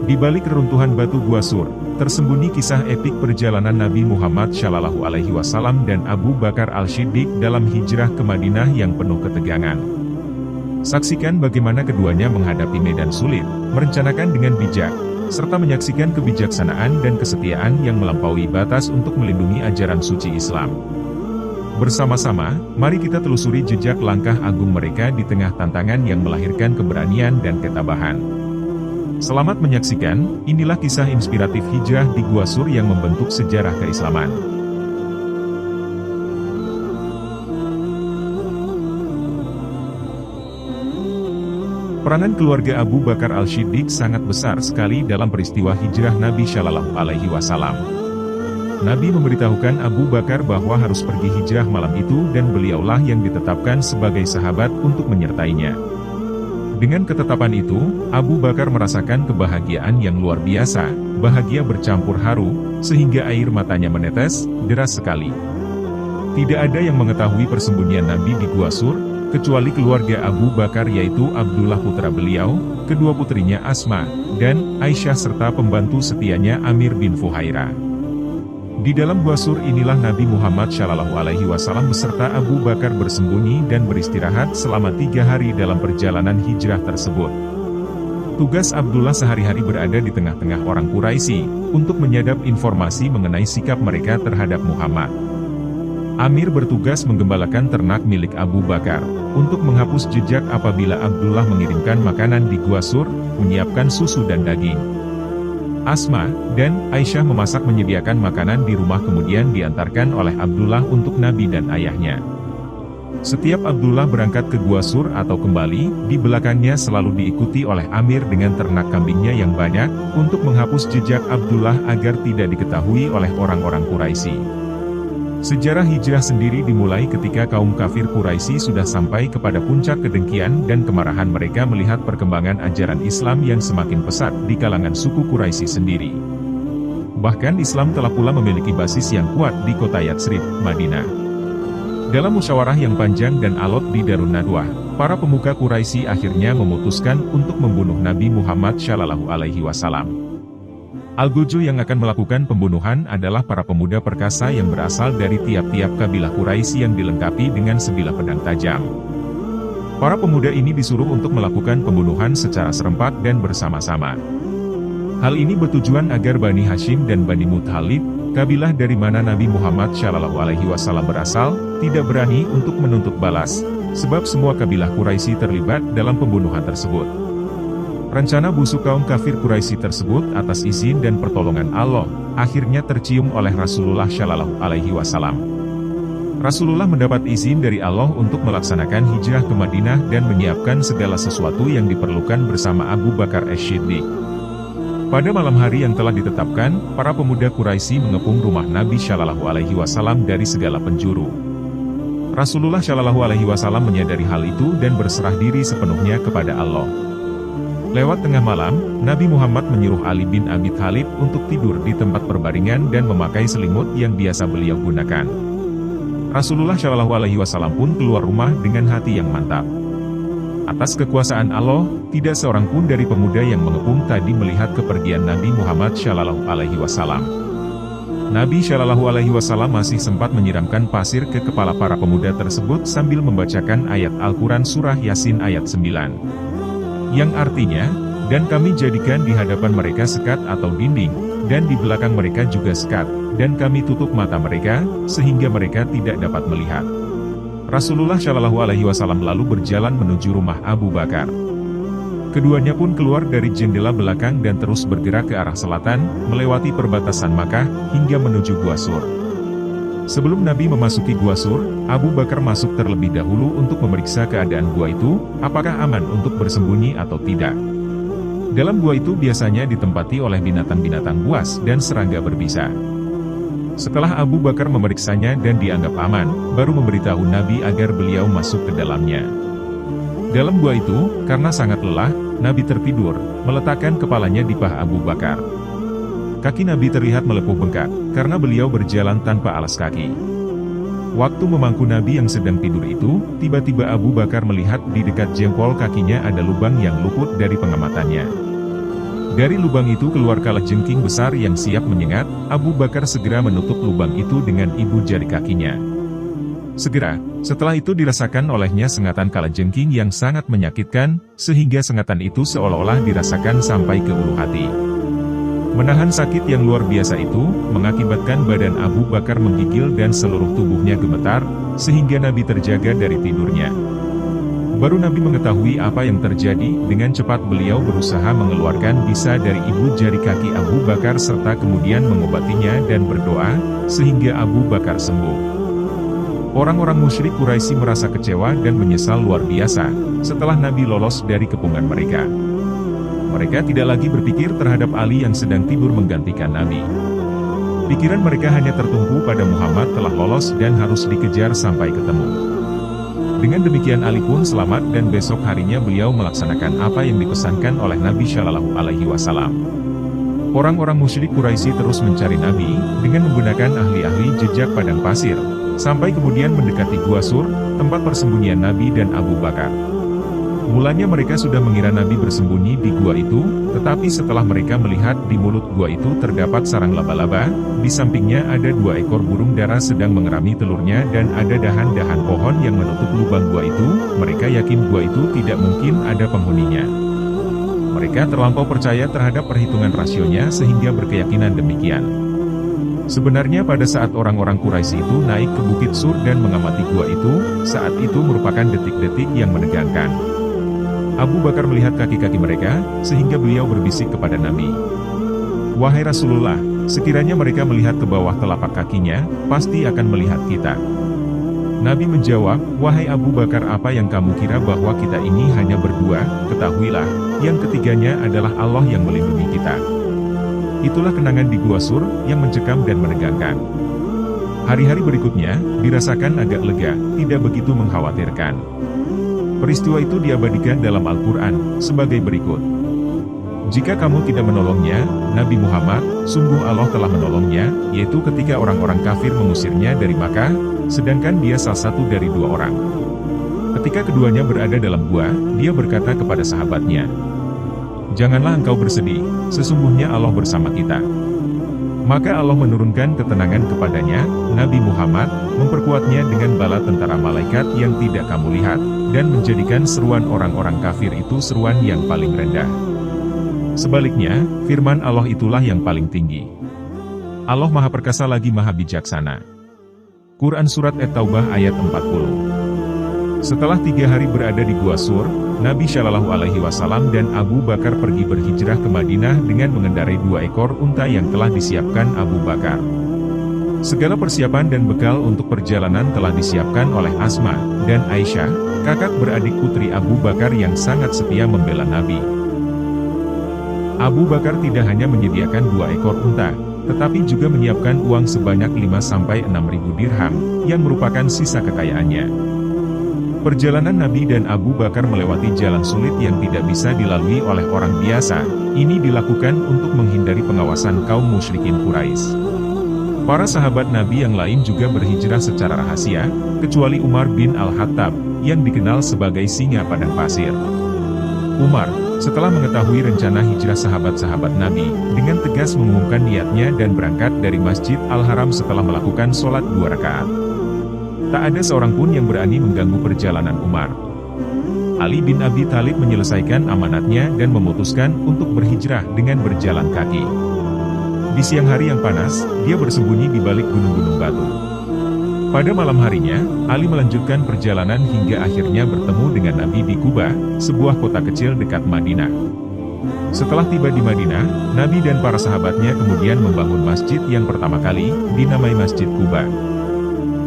Di balik reruntuhan batu Gua Sur, tersembunyi kisah epik perjalanan Nabi Muhammad SAW dan Abu Bakar Al-Shiddiq dalam hijrah ke Madinah yang penuh ketegangan. Saksikan bagaimana keduanya menghadapi medan sulit, merencanakan dengan bijak, serta menyaksikan kebijaksanaan dan kesetiaan yang melampaui batas untuk melindungi ajaran suci Islam. Bersama-sama, mari kita telusuri jejak langkah agung mereka di tengah tantangan yang melahirkan keberanian dan ketabahan. Selamat menyaksikan, inilah kisah inspiratif hijrah di Gua Sur yang membentuk sejarah keislaman. Peranan keluarga Abu Bakar Al-Shiddiq sangat besar sekali dalam peristiwa hijrah Nabi Shallallahu Alaihi Wasallam. Nabi memberitahukan Abu Bakar bahwa harus pergi hijrah malam itu dan beliaulah yang ditetapkan sebagai sahabat untuk menyertainya. Dengan ketetapan itu, Abu Bakar merasakan kebahagiaan yang luar biasa, bahagia bercampur haru, sehingga air matanya menetes, deras sekali. Tidak ada yang mengetahui persembunyian Nabi di Gua Sur, kecuali keluarga Abu Bakar yaitu Abdullah putra beliau, kedua putrinya Asma, dan Aisyah serta pembantu setianya Amir bin Fuhairah. Di dalam Gua Sur inilah Nabi Muhammad SAW beserta Abu Bakar bersembunyi dan beristirahat selama 3 hari dalam perjalanan hijrah tersebut. Tugas Abdullah sehari-hari berada di tengah-tengah orang Quraisy, untuk menyadap informasi mengenai sikap mereka terhadap Muhammad. Amir bertugas menggembalakan ternak milik Abu Bakar, untuk menghapus jejak apabila Abdullah mengirimkan makanan di Gua Sur, menyiapkan susu dan daging. Asma dan Aisyah memasak menyediakan makanan di rumah kemudian diantarkan oleh Abdullah untuk Nabi dan ayahnya. Setiap Abdullah berangkat ke Gua Sur atau kembali, di belakangnya selalu diikuti oleh Amir dengan ternak kambingnya yang banyak, untuk menghapus jejak Abdullah agar tidak diketahui oleh orang-orang Quraisy. Sejarah hijrah sendiri dimulai ketika kaum kafir Quraisy sudah sampai kepada puncak kedengkian dan kemarahan mereka melihat perkembangan ajaran Islam yang semakin pesat di kalangan suku Quraisy sendiri. Bahkan Islam telah pula memiliki basis yang kuat di kota Yatsrib, Madinah. Dalam musyawarah yang panjang dan alot di Darun Nadwah, para pemuka Quraisy akhirnya memutuskan untuk membunuh Nabi Muhammad SAW. Al-Guju yang akan melakukan pembunuhan adalah para pemuda perkasa yang berasal dari tiap-tiap kabilah Quraisy yang dilengkapi dengan sebilah pedang tajam. Para pemuda ini disuruh untuk melakukan pembunuhan secara serempak dan bersama-sama. Hal ini bertujuan agar Bani Hashim dan Bani Muthalib, kabilah dari mana Nabi Muhammad SAW berasal, tidak berani untuk menuntut balas, sebab semua kabilah Quraisy terlibat dalam pembunuhan tersebut. Rencana busuk kaum kafir Quraisy tersebut atas izin dan pertolongan Allah, akhirnya tercium oleh Rasulullah SAW. Rasulullah mendapat izin dari Allah untuk melaksanakan hijrah ke Madinah dan menyiapkan segala sesuatu yang diperlukan bersama Abu Bakar As-Shiddiq. Pada malam hari yang telah ditetapkan, para pemuda Quraisy mengepung rumah Nabi SAW dari segala penjuru. Rasulullah SAW menyadari hal itu dan berserah diri sepenuhnya kepada Allah. Lewat tengah malam, Nabi Muhammad menyuruh Ali bin Abi Thalib untuk tidur di tempat perbaringan dan memakai selimut yang biasa beliau gunakan. Rasulullah SAW pun keluar rumah dengan hati yang mantap. Atas kekuasaan Allah, tidak seorang pun dari pemuda yang mengepung tadi melihat kepergian Nabi Muhammad SAW. Nabi SAW masih sempat menyiramkan pasir ke kepala para pemuda tersebut sambil membacakan ayat Al-Quran Surah Yasin ayat 9. Yang artinya, dan kami jadikan di hadapan mereka sekat atau dinding, dan di belakang mereka juga sekat, dan kami tutup mata mereka, sehingga mereka tidak dapat melihat. Rasulullah SAW lalu berjalan menuju rumah Abu Bakar. Keduanya pun keluar dari jendela belakang dan terus bergerak ke arah selatan, melewati perbatasan Makkah, hingga menuju Gua Sur. Sebelum Nabi memasuki Gua Sur, Abu Bakar masuk terlebih dahulu untuk memeriksa keadaan gua itu, apakah aman untuk bersembunyi atau tidak. Dalam gua itu biasanya ditempati oleh binatang-binatang buas dan serangga berbisa. Setelah Abu Bakar memeriksanya dan dianggap aman, baru memberitahu Nabi agar beliau masuk ke dalamnya. Dalam gua itu, karena sangat lelah, Nabi tertidur, meletakkan kepalanya di paha Abu Bakar. Kaki Nabi terlihat melepuh bengkak, karena beliau berjalan tanpa alas kaki. Waktu memangku Nabi yang sedang tidur itu, tiba-tiba Abu Bakar melihat di dekat jempol kakinya ada lubang yang luput dari pengamatannya. Dari lubang itu keluar kalajengking besar yang siap menyengat. Abu Bakar segera menutup lubang itu dengan ibu jari kakinya. Segera, setelah itu dirasakan olehnya sengatan kalajengking yang sangat menyakitkan, sehingga sengatan itu seolah-olah dirasakan sampai ke ulu hati. Menahan sakit yang luar biasa itu, mengakibatkan badan Abu Bakar menggigil dan seluruh tubuhnya gemetar, sehingga Nabi terjaga dari tidurnya. Baru Nabi mengetahui apa yang terjadi, dengan cepat beliau berusaha mengeluarkan bisa dari ibu jari kaki Abu Bakar serta kemudian mengobatinya dan berdoa, sehingga Abu Bakar sembuh. Orang-orang musyrik Quraisy merasa kecewa dan menyesal luar biasa, setelah Nabi lolos dari kepungan mereka. Mereka tidak lagi berpikir terhadap Ali yang sedang tidur menggantikan Nabi. Pikiran mereka hanya tertumpu pada Muhammad telah lolos dan harus dikejar sampai ketemu. Dengan demikian Ali pun selamat dan besok harinya beliau melaksanakan apa yang dipesankan oleh Nabi Shallallahu Alaihi Wasallam. Orang-orang musyrik Quraisy terus mencari Nabi, dengan menggunakan ahli-ahli jejak padang pasir, sampai kemudian mendekati Gua Sur, tempat persembunyian Nabi dan Abu Bakar. Mulanya mereka sudah mengira Nabi bersembunyi di gua itu, tetapi setelah mereka melihat di mulut gua itu terdapat sarang laba-laba, di sampingnya ada 2 ekor burung dara sedang mengerami telurnya dan ada dahan-dahan pohon yang menutup lubang gua itu, mereka yakin gua itu tidak mungkin ada penghuninya. Mereka terlampau percaya terhadap perhitungan rasionya sehingga berkeyakinan demikian. Sebenarnya pada saat orang-orang Quraisy itu naik ke Bukit Sur dan mengamati gua itu, saat itu merupakan detik-detik yang menegangkan. Abu Bakar melihat kaki-kaki mereka, sehingga beliau berbisik kepada Nabi. "Wahai Rasulullah, sekiranya mereka melihat ke bawah telapak kakinya, pasti akan melihat kita." Nabi menjawab, "Wahai Abu Bakar, apa yang kamu kira bahwa kita ini hanya berdua? Ketahuilah, yang ketiganya adalah Allah yang melindungi kita." Itulah kenangan di Gua Sur, yang mencekam dan menegangkan. Hari-hari berikutnya, dirasakan agak lega, tidak begitu mengkhawatirkan. Peristiwa itu diabadikan dalam Al-Quran, sebagai berikut. "Jika kamu tidak menolongnya, Nabi Muhammad, sungguh Allah telah menolongnya, yaitu ketika orang-orang kafir mengusirnya dari Makkah, sedangkan dia salah satu dari 2 orang. Ketika keduanya berada dalam gua, dia berkata kepada sahabatnya, 'Janganlah engkau bersedih, sesungguhnya Allah bersama kita.' Maka Allah menurunkan ketenangan kepadanya, Nabi Muhammad, memperkuatnya dengan bala tentara malaikat yang tidak kamu lihat, dan menjadikan seruan orang-orang kafir itu seruan yang paling rendah. Sebaliknya, firman Allah itulah yang paling tinggi. Allah Maha Perkasa lagi Maha Bijaksana." Quran Surat At-Taubah ayat 40. Setelah 3 hari berada di Gua Sur, Nabi Shallallahu Alaihi Wasallam dan Abu Bakar pergi berhijrah ke Madinah dengan mengendarai 2 ekor unta yang telah disiapkan Abu Bakar. Segala persiapan dan bekal untuk perjalanan telah disiapkan oleh Asma dan Aisyah, kakak beradik putri Abu Bakar yang sangat setia membela Nabi. Abu Bakar tidak hanya menyediakan 2 ekor unta, tetapi juga menyiapkan uang sebanyak 5-6 ribu dirham, yang merupakan sisa kekayaannya. Perjalanan Nabi dan Abu Bakar melewati jalan sulit yang tidak bisa dilalui oleh orang biasa. Ini dilakukan untuk menghindari pengawasan kaum musyrikin Quraisy. Para sahabat Nabi yang lain juga berhijrah secara rahasia, kecuali Umar bin Al-Khattab, yang dikenal sebagai singa padang pasir. Umar, setelah mengetahui rencana hijrah sahabat-sahabat Nabi, dengan tegas mengumumkan niatnya dan berangkat dari Masjid Al-Haram setelah melakukan sholat 2 rakaat. Tak ada seorang pun yang berani mengganggu perjalanan Umar. Ali bin Abi Thalib menyelesaikan amanatnya dan memutuskan untuk berhijrah dengan berjalan kaki. Di siang hari yang panas, dia bersembunyi di balik gunung-gunung batu. Pada malam harinya, Ali melanjutkan perjalanan hingga akhirnya bertemu dengan Nabi di Quba, sebuah kota kecil dekat Madinah. Setelah tiba di Madinah, Nabi dan para sahabatnya kemudian membangun masjid yang pertama kali, dinamai Masjid Quba.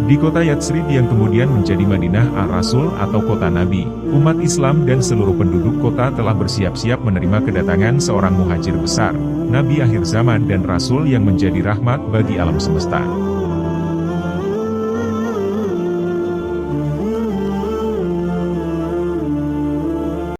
Di kota Yatsrib yang kemudian menjadi Madinah Ar-Rasul atau kota Nabi, umat Islam dan seluruh penduduk kota telah bersiap-siap menerima kedatangan seorang muhajir besar, Nabi akhir zaman dan Rasul yang menjadi rahmat bagi alam semesta.